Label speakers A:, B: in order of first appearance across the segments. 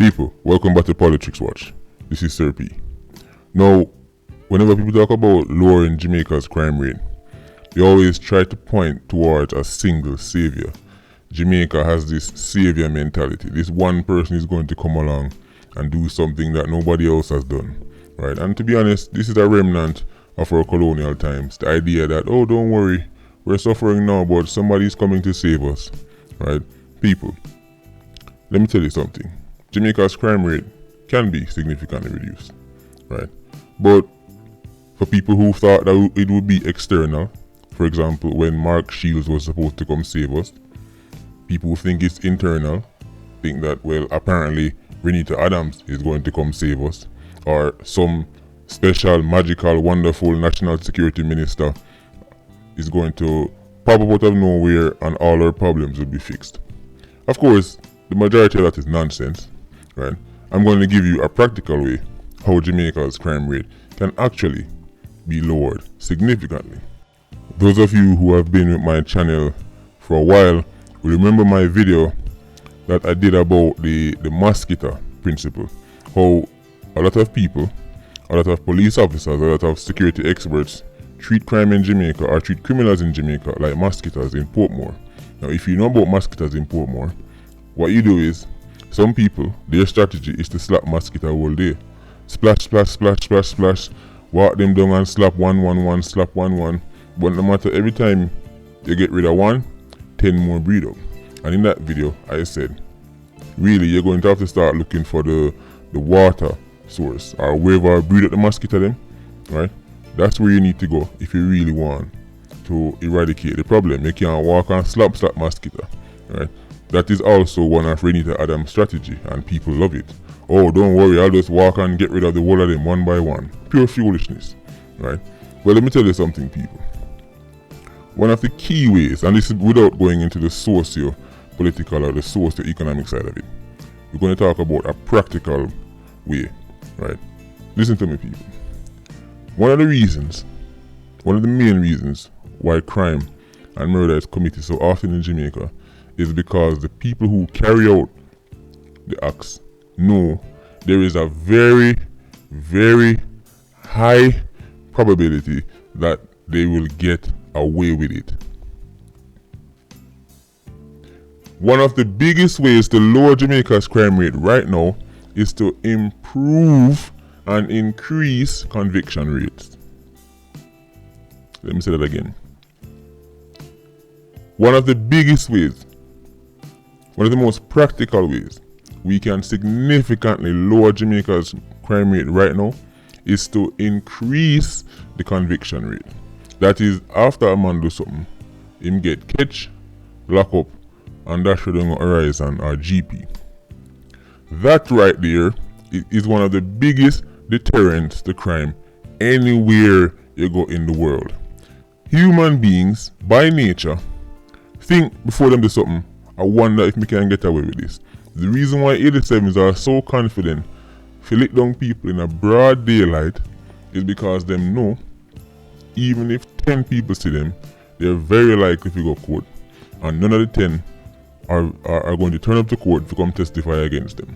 A: People, welcome back to Politics Watch. This is Sir P. Now, whenever people talk about lowering Jamaica's crime rate, they always try to point towards a single savior. Jamaica has this savior mentality. This one person is going to come along and do something that nobody else has done, right? And to be honest, this is a remnant of our colonial times. The idea that, oh, don't worry, we're suffering now, but somebody's coming to save us, right? People, let me tell you something. Jamaica's crime rate can be significantly reduced, right? But for people who thought that it would be external, for example, when Mark Shields was supposed to come save us, people who think it's internal, think that, well, apparently Renita Adams is going to come save us, or some special, magical, wonderful national security minister is going to pop up out of nowhere and all our problems will be fixed. Of course, the majority of that is nonsense, right? I'm going to give you a practical way how Jamaica's crime rate can actually be lowered significantly. Those of you who have been with my channel for a while will remember my video that I did about the mosquito principle. How a lot of people, a lot of police officers, a lot of security experts treat crime in Jamaica or treat criminals in Jamaica like mosquitoes in Portmore. Now, if you know about mosquitoes in Portmore, what you do is, some people, their strategy is to slap mosquito all day. Splash, splash, splash, splash, splash. Walk them down and slap one, slap one. But no matter, every time you get rid of one, 10 more breed up. And in that video, I said, really, you're going to have to start looking for the water source or wherever breed up the mosquito them, right? That's where you need to go if you really want to eradicate the problem. You can't walk and slap mosquito, right? That is also one of Renita Adams' strategy, and people love it. Oh, don't worry, I'll just walk and get rid of the whole of them one by one. Pure foolishness, right? Well, let me tell you something, people. One of the key ways, and this is without going into the socio-political or the socio-economic side of it, we're going to talk about a practical way, right? Listen to me, people. One of the main reasons why crime and murder is committed so often in Jamaica is because the people who carry out the acts know there is a very, very high probability that they will get away with it. One of the biggest ways to lower Jamaica's crime rate right now is to improve and increase conviction rates. Let me say that again. One of the biggest ways, one of the most practical ways we can significantly lower Jamaica's crime rate right now is to increase the conviction rate. That is, after a man do something, him get catch, lock up, and dash down on Horizon or GP. That right there is one of the biggest deterrents to crime anywhere you go in the world. Human beings, by nature, think before them do something, I wonder if we can get away with this. The reason why 87s are so confident to lick down people in a broad daylight is because them know even if 10 people see them, they're very likely to go court, and none of the 10 are going to turn up to court to come testify against them.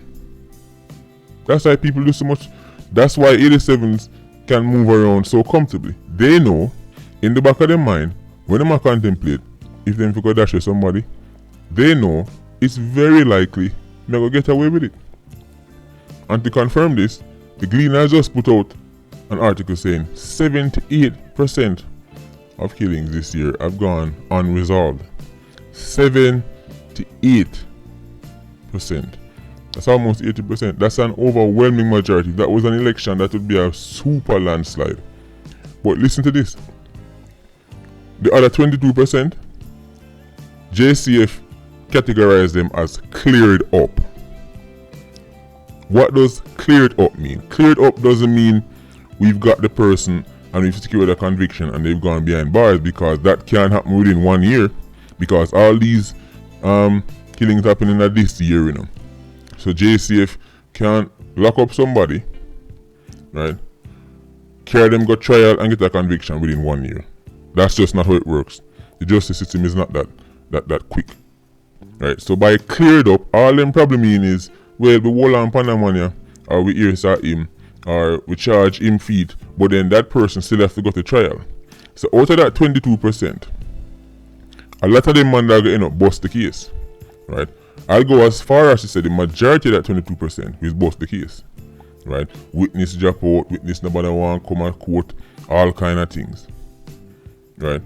A: That's why people do so much. That's why 87s can move around so comfortably. They know in the back of their mind, when they contemplate if they go dash with somebody, they know it's very likely they're going to get away with it. And to confirm this, the Gleaner has just put out an article saying 78% of killings this year have gone unresolved. 78%. That's almost 80%. That's an overwhelming majority. That was an election that would be a super landslide. But listen to this. The other 22%, JCF categorized them as cleared up. What does cleared up mean? Cleared up doesn't mean we've got the person and we've secured a conviction and they've gone behind bars, because that can't happen within 1 year, because all these killings happening at this year, you know. So JCF can't lock up somebody, right? Carry them, go trial and get a conviction within 1 year. That's just not how it works. The justice system is not that quick, right? So by cleared up, all them probably mean is well, we hold on Panamania, or we earsaw him, or we charge him feet, but then that person still has to go to trial. So out of that 22%, a lot of them man that end up bust the case, right? I'll go as far as to say the majority of that 22% will bust the case, right? Witness drop out, witness nobody want come and court, all kind of things, right?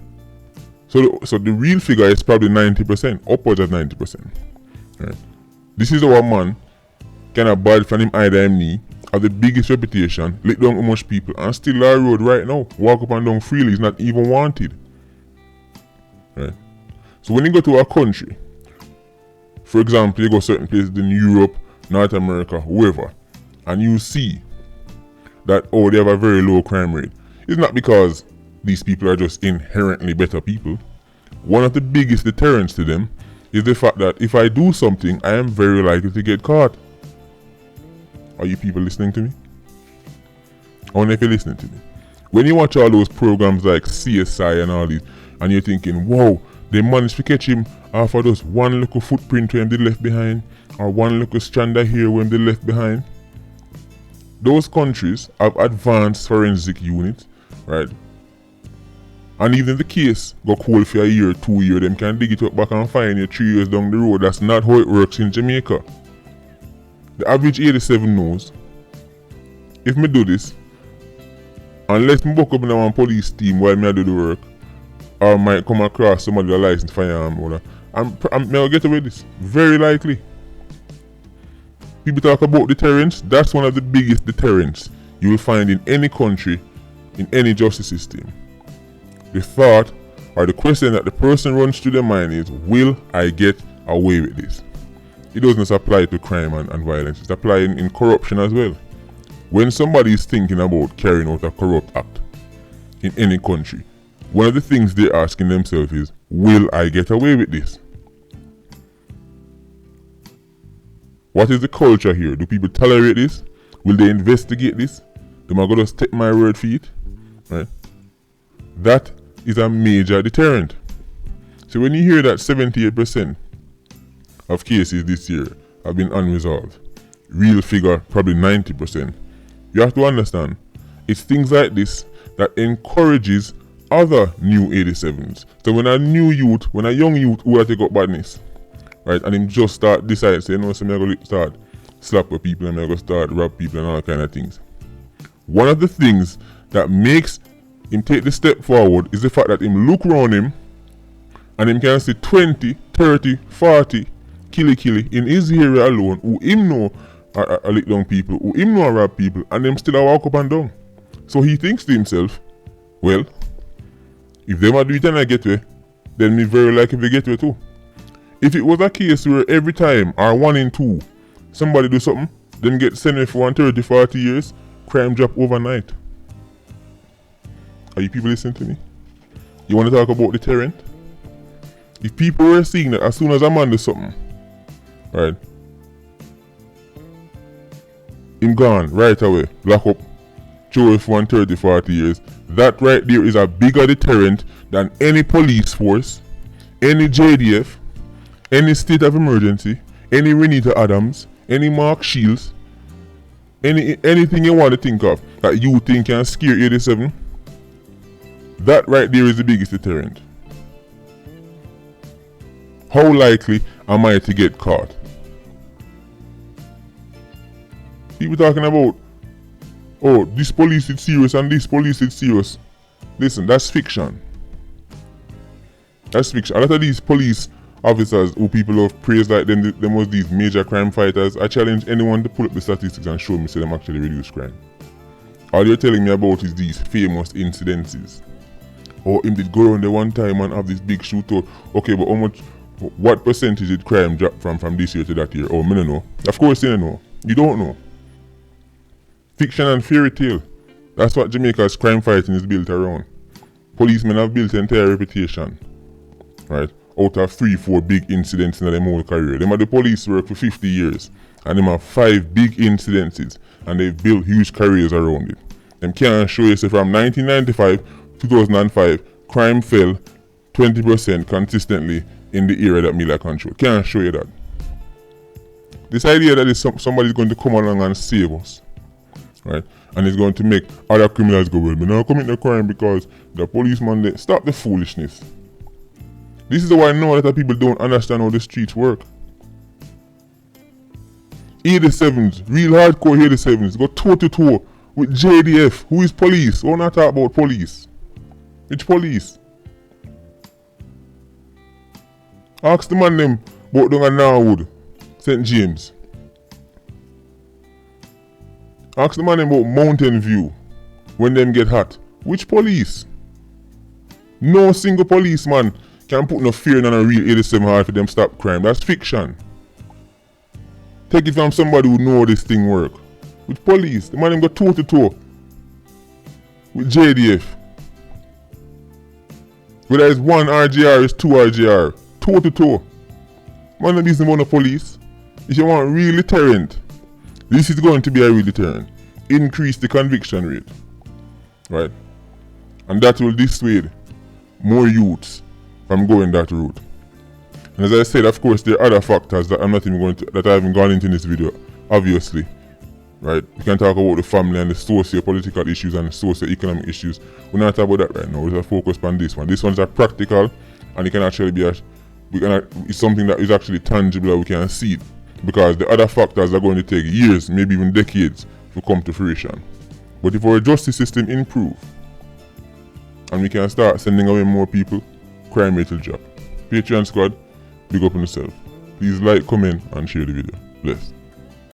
A: So the real figure is probably 90%, upwards of 90%, right? This is our man, kind of bad from him either him knee, have the biggest reputation, let down how much people, and still on road right now, walk up and down freely, he's not even wanted, right? So when you go to a country, for example, you go certain places in Europe, North America, whoever, and you see that, oh, they have a very low crime rate. It's not because these people are just inherently better people. One of the biggest deterrents to them is the fact that if I do something, I am very likely to get caught. Are you people listening to me? I wonder if you're listening to me. When you watch all those programs like CSI and all these, and you're thinking, whoa, they managed to catch him off of just one little footprint where they left behind, or one little strand of hair where they left behind. Those countries have advanced forensic units, right? And even if the case go cold for a year, 2 years, them can dig it up back and find you 3 years down the road. That's not how it works in Jamaica. The average 87 knows, if me do this, unless me buck up in one police team while me do the work, or might come across somebody with a licensed firearm holder, I'm gonna get away with this. Very likely. People talk about deterrence. That's one of the biggest deterrents you will find in any country, in any justice system. The thought or the question that the person runs through their mind is, will I get away with this? It doesn't just apply to crime and violence. It's applying in corruption as well. When somebody is thinking about carrying out a corrupt act in any country, one of the things they're asking themselves is, will I get away with this? What is the culture here? Do people tolerate this? Will they investigate this? Am I going to take my word for it? Right? That is a major deterrent. So when you hear that 78% of cases this year have been unresolved, real figure probably 90%, you have to understand it's things like this that encourages other new 87s. So when a young youth who will take up badness, right, and him just start decide, say, no, so I'm going to start slap with people and I'm going to start rob people and all kind of things. One of the things that makes him take the step forward is the fact that him look around him and him can see 20, 30, 40 killy in his area alone who him know are lick down people, who him know are rob people, and them still a walk up and down. So he thinks to himself, well, if them a do it and I get away, then me very likely to get away too. If it was a case where every time, or 1 in 2, somebody do something, then get sentenced for 30, 40 years, crime drop overnight. Are you people listening to me? You want to talk about deterrent? If people were seeing that as soon as a man does something, right, him gone right away, lock up, throw it for 30, 40 years, that right there is a bigger deterrent than any police force, any JDF, any state of emergency, any Renita Adams, any Mark Shields, anything you want to think of that you think can scare 87. That right there is the biggest deterrent. How likely am I to get caught? People talking about, oh, this police is serious and this police is serious. Listen, that's fiction. That's fiction. A lot of these police officers who people have praised like them was these major crime fighters. I challenge anyone to pull up the statistics and show me say them actually reduce crime. All you're telling me about is these famous incidences. Or him did go around there one time and have this big shootout. Okay, but what percentage did crime drop from this year to that year? Oh, me don't know. Of course you don't know. You don't know. Fiction and fairy tale. That's what Jamaica's crime fighting is built around. Policemen have built an entire reputation, right, out of 3-4 big incidents in their whole career. Them are the police work for 50 years and them have 5 big incidences and they've built huge careers around it. Them can't show you say from 1995 2005 crime fell 20% consistently in the area that Miller controlled. Can't show you that. This idea that somebody is going to come along and save us, right? And it's going to make other criminals go, well, me not commit no crime because the policeman there. Stop the foolishness. This is why I know that people don't understand how the streets work. 87s, real hardcore 87s, go toe to toe with JDF, who is police. We're not talking about police. Which police? Ask the man them about down at Norwood, St. James. Ask the man them about Mountain View when them get hot. Which police? No single policeman can put no fear in a real 87 hard for them stop crime. That's fiction. Take it from somebody who know how this thing work. With police, the man them go toe to toe with JDF. Whether it's 1 RGR, it's 2 RGR. Toe to toe. Man, the business about the police. If you want real deterrent, this is going to be a real deterrent. Increase the conviction rate. Right? And that will dissuade more youths from going that route. And as I said, of course, there are other factors that I'm not even going to, that I haven't gone into in this video, obviously. Right? We can talk about the family and the socio-political issues and the socio-economic issues. We're not talking about that right now. We're just focused on this one. This one's a practical, and it can actually be it's something that is actually tangible that we can see, because the other factors are going to take years, maybe even decades, to come to fruition. But if our justice system improve and we can start sending away more people, crime rate will drop. Patreon squad, big up on yourself. Please like, comment and share the video. Bless.